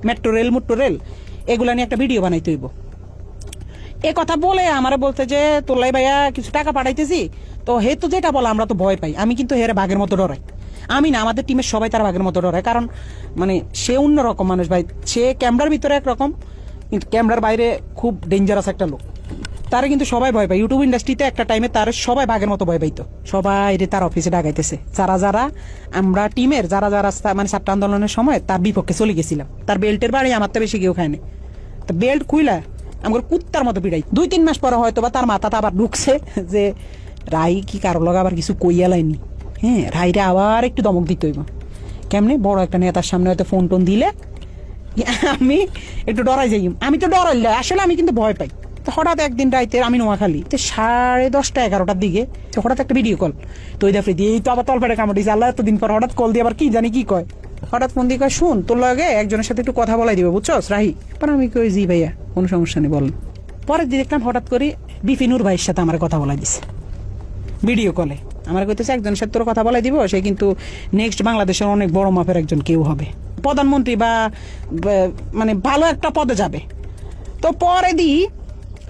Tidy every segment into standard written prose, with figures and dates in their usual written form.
Metro rail এগুলা নিয়ে একটা ভিডিও বানাইতে হইব। এ কথা বলে আমারে বলতে যে তোলাই ভাইয়া কিছু টাকা পাঠাইতেছি, তো হে তো যেটা বলে আমরা তো ভয় পাই। আমি কিন্তু হেরে বাঘের মতো ডরাই। আমি না, আমাদের টিমের সবাই তার বাঘের মতো ডরায়, কারণ মানে সে অন্যরকম মানুষ ভাই। সে ক্যামেরার ভিতরে একরকম, কিন্তু ক্যামেরার বাইরে খুব ডেঞ্জারাস একটা লোক। তারা কিন্তু সবাই ভয় পায়। ইউটিউব ইন্ডাস্ট্রিতে একটা টাইমে তার সবাই বাঘের মতো ভয় পাইতো। সবাই তার অফিসে ডাকাইতেছে, যারা আমরা টিমের যারা মানে ছাত্র আন্দোলনের সময় তার বিপক্ষে চলে গেছিলাম। তার বেল্টের বাড়ি আমার তো বেশি কেউ খায়নি। তো বেল্ট খুইলা আমার কুত্তার মতো পিড়াই। 2-3 মাস পরে হয়তো বা তার মাথাটা আবার ঢুকছে যে রাই কি কারো লগে আবার কিছু কইয়া লাইনি। হ্যাঁ, রাইরে আবার একটু দমক দিতে হইব। কেমনে বড় একটা নেতার সামনে হয়তো ফোন টোন দিলে আমি একটু ডরাই যাই। আমি তো ডরাইলে আসলে আমি কিন্তু ভয় পাই। তো হঠাৎ একদিন রাইতে আমি নোয়াখালী 10:30-11টার দিকে হঠাৎ একটা ভিডিও কল। তো ওই দাফরি দিয়ে তো আবার তলপেটে কামড় দিয়েছে। আল্লাহ এতদিন পর হঠাৎ কল দিয়ে আবার কি জানি কি কয়। হঠাৎ ফোন দিয়ে কয়, শুন তোর লগে একজনের সাথে একটু কথা বলাই দিবে, বুঝছস রাহি? পরে আমি কই, জি ভাইয়া, কোনো সমস্যা নেই, বলেন। পরের দিন দেখলাম হঠাৎ করে বিপিনুর ভাইয়ের সাথে আমার কথা বলাই দিছে ভিডিও কলে। আমার কইতেছে একজনের সাথে তোর কথা বলাই দিব, সে কিন্তু নেক্সট বাংলাদেশের অনেক বড় মাপের একজন কেউ হবে, প্রধানমন্ত্রী বা মানে ভালো একটা পদে যাবে। তো পরে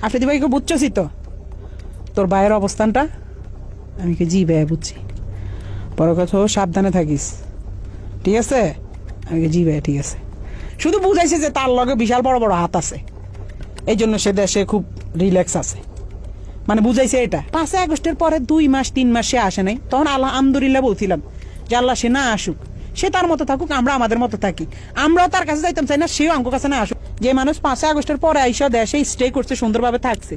আফ্রিদি ভাইকে বুঝছি তো তোর ভাইয়ের অবস্থানটা? আমি কি, জি ভাইয়া বুঝছি। পরে কথা, সাবধানে থাকিস, ঠিক আছে? আমি কি, জি ভাইয়া ঠিক আছে। শুধু বুঝাইছে যে তার লগে বিশাল বড় বড় হাত আছে, এই জন্য সে দেশে খুব রিল্যাক্স আছে, মানে বুঝাইছে এটা। 5 আগস্টের পরে 2-3 মাস সে আসে নাই। তখন আলহামদুলিল্লাহ বলছিলাম যে আল্লাহ সে না আসুক, সে তার মতো থাকুক, আমরা আমাদের মতো থাকি। আমরাও তার কাছে যাইতাম চাই না, সেও আমার কাছে না আসুক। যে মানুষ 5 আগস্টের পরে আইসা দেশে স্টে করছে, সুন্দরভাবে থাকছে,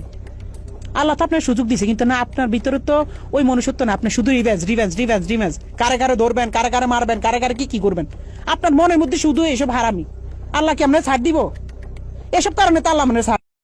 আল্লাহ তো আপনার সুযোগ দিছে, কিন্তু না, আপনার ভিতরে তো ওই মনুষ্যত্ব না। আপনি শুধু রিভেঞ্জ, কারে কারে ধরবেন, কারে কারে মারবেন, কারে কারে কি করবেন। আপনার মনের মধ্যে শুধু এসব হারামি। আল্লাহ কি আমরা ছাড় দিব? এসব কারণে তো আল্লাহ মানে ছাড়